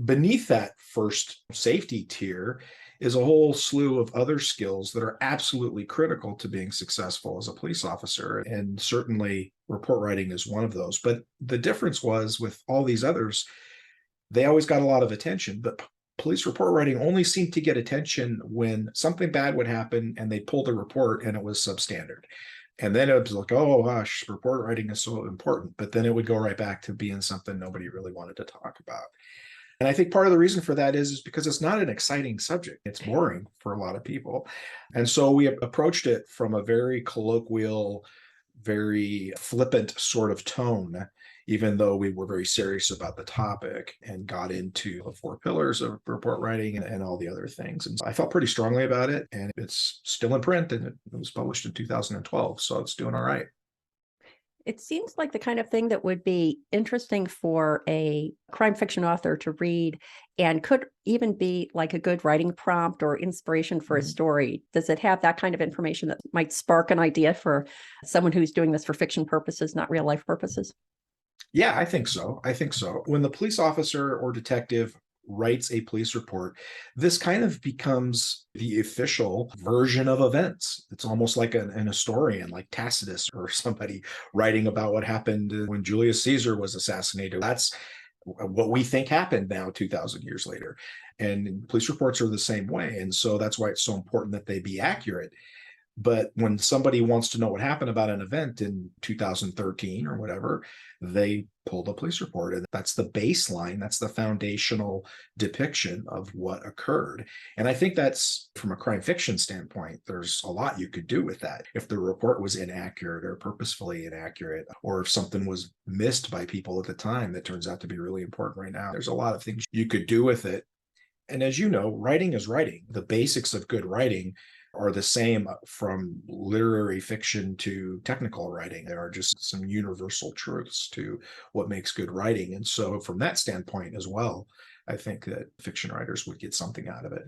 beneath that first safety tier is a whole slew of other skills that are absolutely critical to being successful as a police officer. And certainly report writing is one of those. But the difference was with all these others, they always got a lot of attention, but police report writing only seemed to get attention when something bad would happen and they pulled a report and it was substandard. And then it was like, oh gosh, report writing is so important. But then it would go right back to being something nobody really wanted to talk about. And I think part of the reason for that is because it's not an exciting subject. It's boring for a lot of people. And so we approached it from a very colloquial, very flippant sort of tone, even though we were very serious about the topic and got into the four pillars of report writing and all the other things. And I felt pretty strongly about it. And it's still in print and it was published in 2012. So it's doing all right. It seems like the kind of thing that would be interesting for a crime fiction author to read and could even be like a good writing prompt or inspiration for a story. Does it have that kind of information that might spark an idea for someone who's doing this for fiction purposes, not real life purposes? Yeah, I think so. I think so. When the police officer or detective writes a police report, this kind of becomes the official version of events. It's almost like an historian, like Tacitus or somebody writing about what happened when Julius Caesar was assassinated. That's what we think happened now 2000 years later. And police reports are the same way. And so that's why it's so important that they be accurate. But when somebody wants to know what happened about an event in 2013 or whatever, they pull the police report. And that's the baseline, that's the foundational depiction of what occurred. And I think that's from a crime fiction standpoint, there's a lot you could do with that. If the report was inaccurate or purposefully inaccurate, or if something was missed by people at the time that turns out to be really important right now, there's a lot of things you could do with it. And as you know, writing is writing. The basics of good writing are the same from literary fiction to technical writing. There are just some universal truths to what makes good writing. And so, from that standpoint as well, I think that fiction writers would get something out of it.